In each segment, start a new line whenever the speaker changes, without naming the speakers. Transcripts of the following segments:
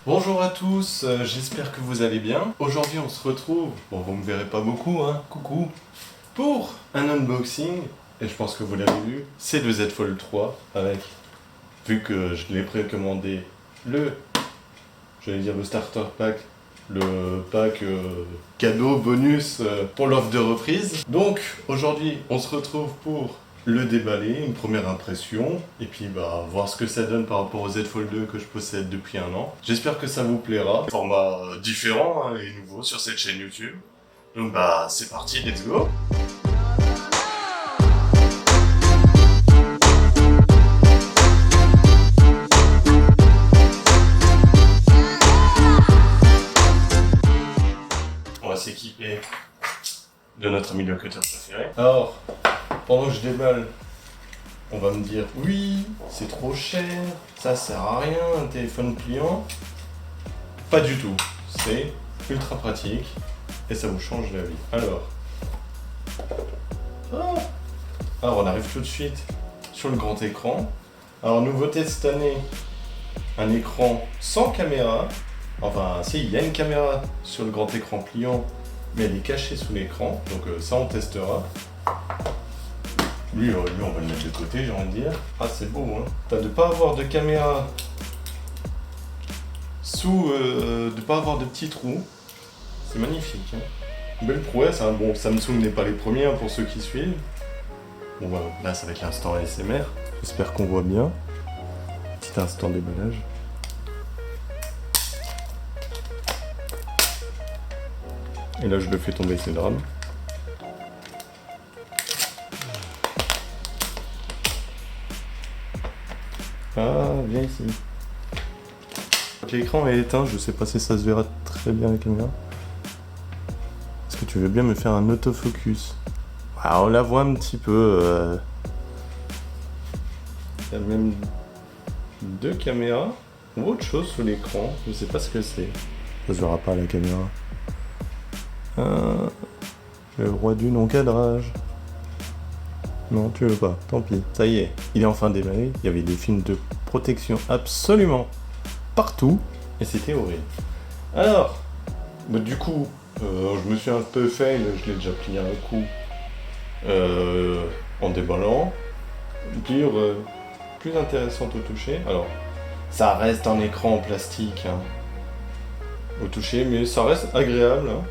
Bonjour à tous, j'espère que vous allez bien. Aujourd'hui on se retrouve, bon vous me verrez pas beaucoup hein, coucou, pour un unboxing, et je pense que vous l'avez vu, c'est le Z Fold 3 avec, vu que je l'ai précommandé, le starter pack, le pack cadeau bonus pour l'offre de reprise. Donc aujourd'hui on se retrouve pour le déballer, une première impression, et puis voir ce que ça donne par rapport au Z Fold 2 que je possède depuis un an. J'espère que ça vous plaira. Format différent et nouveau sur cette chaîne YouTube. Donc c'est parti, let's go. On va s'équiper de notre milieu cutter préféré. Alors, pendant que je déballe, on va me dire oui, c'est trop cher, ça sert à rien, un téléphone pliant. Pas du tout, c'est ultra pratique et ça vous change la vie. Alors on arrive tout de suite sur le grand écran. Alors nouveauté de cette année, un écran sans caméra. Enfin si, il y a une caméra sur le grand écran pliant, mais elle est cachée sous l'écran, donc ça on testera. Lui, on va le mettre de côté, j'ai envie de dire. Ah, c'est beau, hein. De ne pas avoir de caméra de pas avoir de petits trous. C'est magnifique, hein. Belle prouesse, hein. Bon, Samsung n'est pas les premiers, hein, pour ceux qui suivent. Bon, là, ça va être l'instant ASMR. J'espère qu'on voit bien. Petit instant déballage. Et là, je le fais tomber, c'est le drame. Ah, viens ici. L'écran est éteint, je sais pas si ça se verra très bien avec la caméra. Est-ce que tu veux bien me faire un autofocus? Ah, on la voit un petit peu. Il y a même deux caméras ou autre chose sous l'écran, je sais pas ce que c'est. Ça se verra pas à la caméra. Le roi du non-cadrage. Non, tu veux pas, tant pis. Ça y est, il est enfin déballé. Il y avait des films de protection absolument partout, et c'était horrible. Alors, du coup, je me suis un peu fail, je l'ai déjà plié un coup en déballant. Pliure plus intéressante au toucher. Alors, ça reste un écran en plastique hein, au toucher, mais ça reste agréable hein,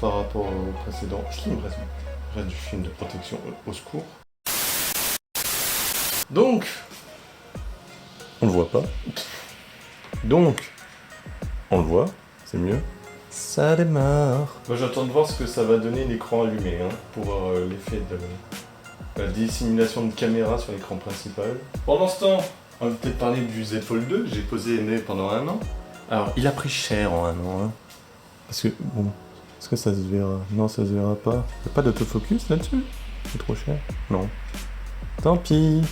par rapport au précédent. Est-ce qu'il me reste du film de protection au secours? Donc, on le voit pas. Donc, on le voit, c'est mieux. Ça démarre. Moi j'attends de voir ce que ça va donner l'écran allumé, hein, pour l'effet de la dissimulation de caméra sur l'écran principal. Pendant ce temps, on va peut-être parler du Z Fold 2 que j'ai posé pendant un an. Alors, il a pris cher en un an, hein. Parce que, bon, est-ce que ça se verra? Non, ça se verra pas. Il n'y a pas d'autofocus là-dessus? C'est trop cher? Non. Tant pis.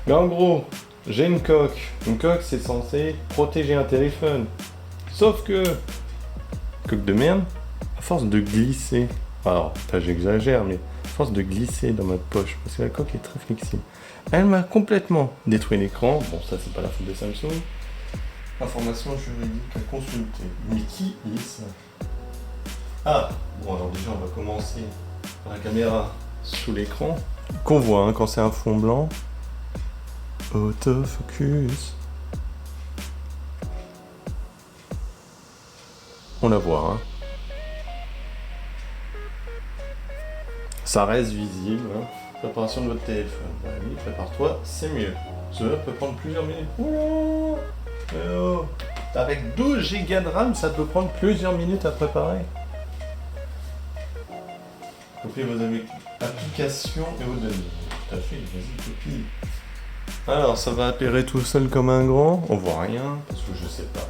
Mais en gros, j'ai une coque. Une coque, c'est censé protéger un téléphone. Sauf que, coque de merde, à force de glisser, alors, j'exagère, mais à force de glisser dans ma poche, parce que la coque est très flexible, elle m'a complètement détruit l'écran. Bon, ça, c'est pas la faute de Samsung. Information juridique à consulter. Mais qui est ça? Ah, bon, alors déjà, on va commencer par la caméra sous l'écran, qu'on voit hein, quand c'est un fond blanc. Autofocus. On la voit, hein. Ça reste visible, hein. Préparation de votre téléphone. Bah oui, prépare-toi, c'est mieux. Cela peut prendre plusieurs minutes. Oh, oh. Avec 12 Go de RAM, ça peut prendre plusieurs minutes à préparer. Copiez vos applications et vos données. Tout à fait, vas-y, copie. Alors, ça va appairer tout seul comme un grand. On voit rien, parce que je sais pas.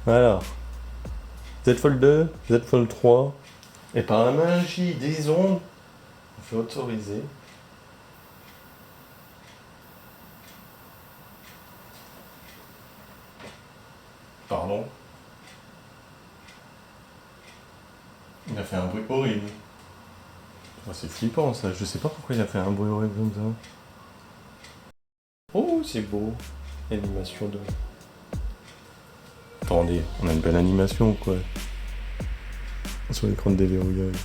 Alors, Z Fold 2, Z Fold 3, et par la magie des ondes, on fait autoriser. Pardon. Il a fait un bruit horrible. Oh, c'est flippant ça, je sais pas pourquoi il a fait un bruit horrible comme ça. c'est beau. Animation de... Attendez, on a une belle animation quoi. Sur l'écran de déverrouillage.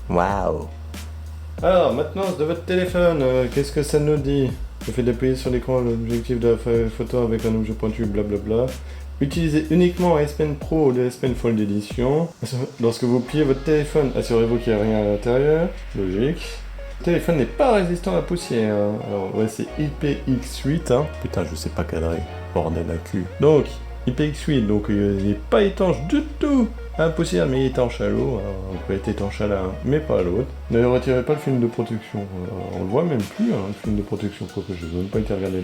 Waouh. Alors maintenant de votre téléphone, qu'est-ce que ça nous dit? Le fait d'appuyer sur l'écran l'objectif de la photo avec un objet pointu, blablabla. Utilisez uniquement S Pen Pro ou le S Pen Fold Edition. Lorsque vous pliez votre téléphone, assurez-vous qu'il n'y a rien à l'intérieur. Logique. Le téléphone n'est pas résistant à la poussière. Alors ouais, c'est IPX8. Hein. Putain, je sais pas cadrer. Bordel à cul. Donc, IPX8, donc il n'est pas étanche du tout à la poussière, mais étanche à l'eau. Il peut être étanche à l'un, mais pas à l'autre. Ne retirez pas le film de protection. On le voit même plus, hein, le film de protection, quoique je n'ai même pas été regardé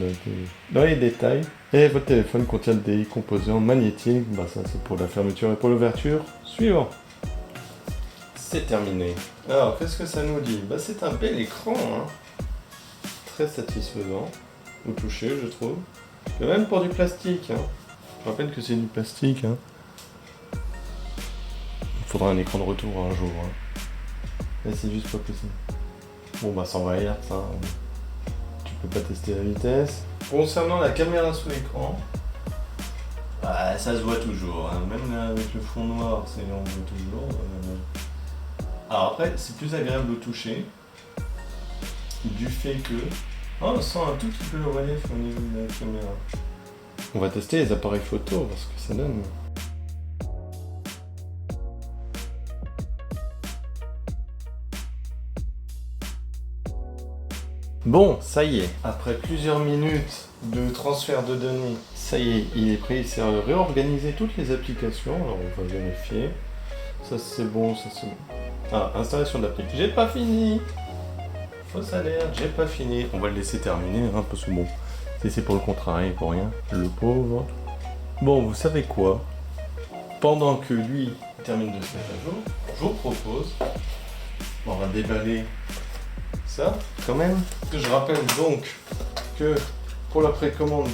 dans les détails. Et votre téléphone contient des composants magnétiques. Bah ça c'est pour la fermeture et pour l'ouverture. Suivant. C'est terminé. Alors, qu'est-ce que ça nous dit? Bah c'est un bel écran, hein. Très satisfaisant. Au toucher, je trouve. Et même pour du plastique, hein. Je rappelle que c'est du plastique, hein. Il faudra un écran de retour un jour, hein. Mais c'est juste pas possible. Bon bah 120 Hz, hein. Tu peux pas tester la vitesse. Concernant la caméra sous l'écran, bah, ça se voit toujours, hein. Même avec le fond noir, on voit toujours. Alors après, c'est plus agréable au toucher, du fait que... Oh, on sent un tout petit peu le relief au niveau de la caméra. On va tester les appareils photo, voir ce que ça donne. Bon, ça y est, après plusieurs minutes de transfert de données, ça y est, il est prêt, il s'est réorganisé toutes les applications, alors on va vérifier. Ça c'est bon, ça c'est bon. Ah, installation d'appli. J'ai pas fini. Fausse alerte, j'ai pas fini. On va le laisser terminer, hein, parce que bon, c'est pour le contrarier, pour rien. Le pauvre. Bon, vous savez quoi? Pendant que lui termine de se mettre à jour, je vous propose, on va déballer ça, quand même. Je rappelle donc que pour la précommande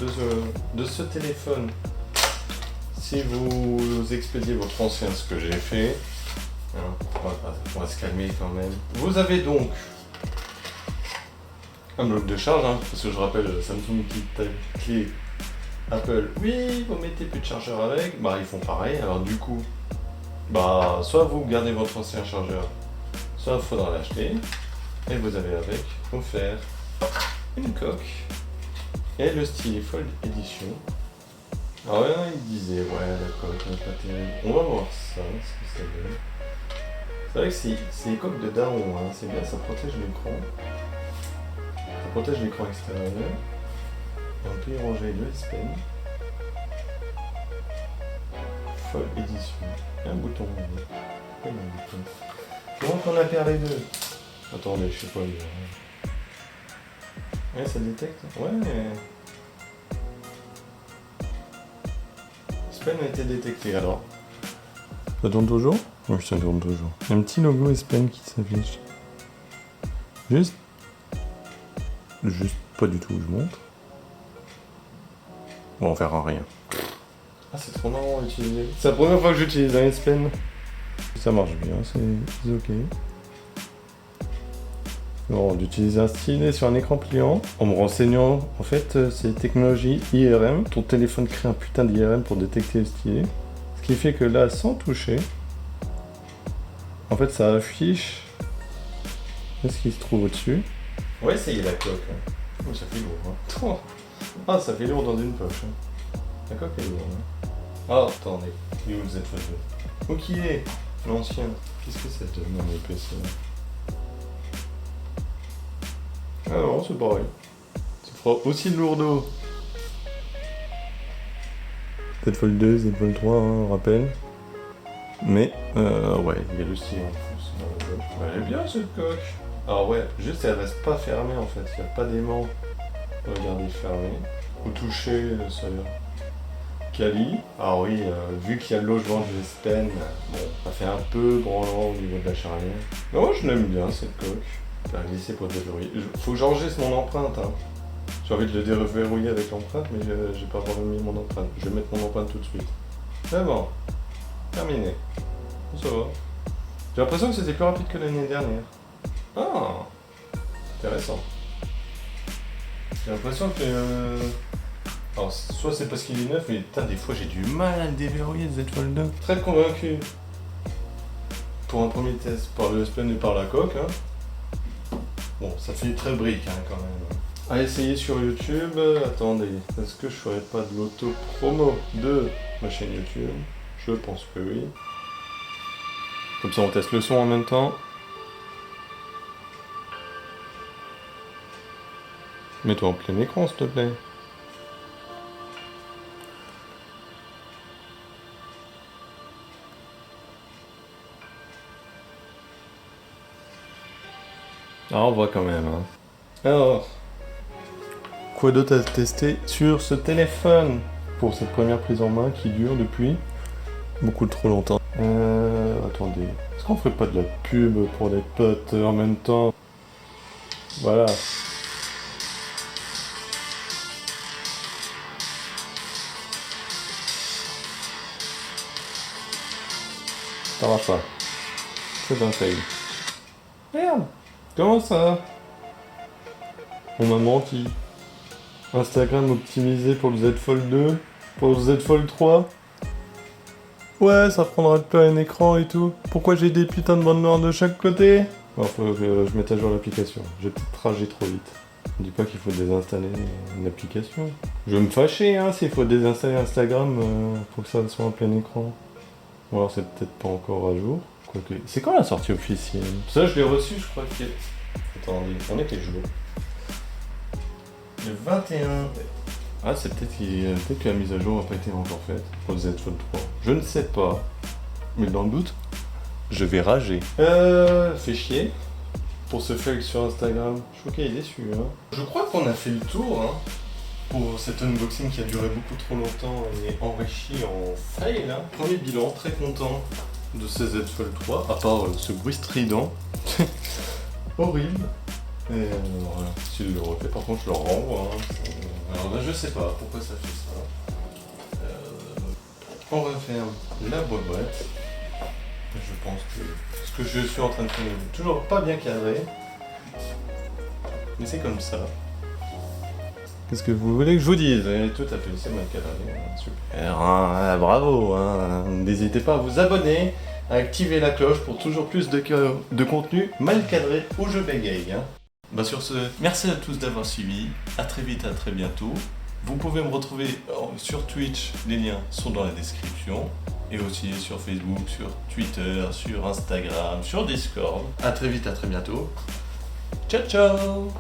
de ce téléphone, si vous expédiez votre ancien, ce que j'ai fait, hein, on va se calmer quand même. Vous avez donc un bloc de charge, hein, parce que je rappelle Samsung qui clé Apple, oui, vous mettez plus de chargeur avec, bah ils font pareil, alors du coup, bah soit vous gardez votre ancien chargeur, soit il faudra l'acheter, et vous avez avec offert une coque et le stylet Fold Edition. Alors là, il disait, ouais, la coque n'est pas terrible. On va voir ça, ce que ça donne. C'est vrai que c'est les coques de daron, hein. C'est bien, ça protège l'écran. Ça protège l'écran extérieur. Et on peut y ranger le S Pen. Fold Edition. Et un bouton. Et un bouton. Donc on a perdu les deux. Attendez, je sais pas lire. Ouais, ça détecte. Ouais. S Pen a été détecté alors. Ça tourne toujours? Oui, ça tourne toujours. Il y a un petit logo S Pen qui s'affiche. Juste pas du tout, je montre. Bon, on verra rien. Ah, c'est trop marrant à utiliser. C'est la première fois que j'utilise un S Pen. Ça marche bien, c'est ok. Bon, d'utiliser un stylet sur un écran pliant, en me renseignant, en fait, c'est technologie IRM. Ton téléphone crée un putain d'IRM pour détecter le stylet. Ce qui fait que là, sans toucher, en fait, ça affiche ce qui se trouve au-dessus. On va essayer la coque. Hein. Oh, ça fait lourd. Hein. Ah, ça fait lourd dans une poche. Hein. La coque est lourde. Hein. Ah, attendez. Il est où le Z-Fold? Où qui est l'ancien? Qu'est-ce que ça donne dans le PC? Ah non, c'est pareil. Ça fera aussi de lourdeau. Z-Fold 2, Z-Fold 3, hein, on rappelle. Mais, ouais, il y a le stylet en plus. Elle est bien cette coque. Alors ouais, juste elle reste pas fermée en fait. Il n'y a pas d'aimant pour la garder fermée. Au toucher, ça quali. Alors oui, vu qu'il y a le logement du S Pen, bon, ça fait un peu branlant au niveau de la charnière. Mais moi je l'aime bien cette coque. Faire glisser pour déverrouiller. Faut que j'enregistre mon empreinte. Hein. J'ai envie de le déverrouiller avec l'empreinte, mais j'ai pas vraiment mis mon empreinte. Je vais mettre mon empreinte tout de suite. C'est bon. Terminé. Ça va. J'ai l'impression que c'était plus rapide que l'année dernière. Ah, intéressant. J'ai l'impression que... Alors, soit c'est parce qu'il est neuf, mais putain, des fois j'ai du mal à le déverrouiller, le Z Fold 2. Très convaincu. Pour un premier test, par le S-Pen et par la coque. Hein. Bon, ça fait très brique hein, quand même. À essayer sur YouTube. Attendez, est-ce que je ferais pas de l'auto-promo de ma chaîne YouTube? Je pense que oui. Comme ça on teste le son en même temps. Mets-toi en plein écran s'il te plaît. Ah, on voit quand même. Hein. Alors, quoi d'autre à tester sur ce téléphone pour cette première prise en main qui dure depuis beaucoup trop longtemps. Attendez, est-ce qu'on ferait pas de la pub pour des potes en même temps? Voilà. Ça marche pas. C'est un fail. Merde. Comment ça? On m'a menti. Instagram optimisé pour le Z Fold 2, pour le Z Fold 3. Ouais, ça prendra le plein écran et tout. Pourquoi j'ai des putains de bandes noires de chaque côté? Bon, faut que je mette à jour l'application. J'ai peut-être ragé trop vite. On dit pas qu'il faut désinstaller une application. Je vais me fâcher hein, s'il faut désinstaller Instagram pour que ça soit en plein écran. Ou alors c'est peut-être pas encore à jour. Quoique... C'est quand la sortie officielle? Ça je l'ai reçu, je crois que... Attendez, on est quel jour? Le 21. Ah, c'est peut-être que la mise à jour n'a pas été encore faite pour le Z Fold 3. Je ne sais pas. Mais dans le doute, je vais rager. Fait chier. Pour ce fail sur Instagram. Je crois qu'il est déçu. Hein. Je crois qu'on a fait le tour hein, pour cet unboxing qui a duré beaucoup trop longtemps et enrichi en fail. Hein. Premier bilan, très content de ce Z Fold 3, à part ce bruit strident. Horrible. Et voilà, s'il le refait, par contre je le renvoie. Hein. Alors là je sais pas pourquoi ça fait ça. On referme la boîte. Je pense que ce que je suis en train de faire n'est toujours pas bien cadré. Mais c'est comme ça. Qu'est-ce que vous voulez que je vous dise? Tout à fait, c'est mal cadré. Super, hein, bravo. Hein. N'hésitez pas à vous abonner, à activer la cloche pour toujours plus de contenu mal cadré où je bégaye. Hein. Bah sur ce, merci à tous d'avoir suivi, à très vite, à très bientôt. Vous pouvez me retrouver sur Twitch, les liens sont dans la description. Et aussi sur Facebook, sur Twitter, sur Instagram, sur Discord. À très vite, à très bientôt. Ciao ciao.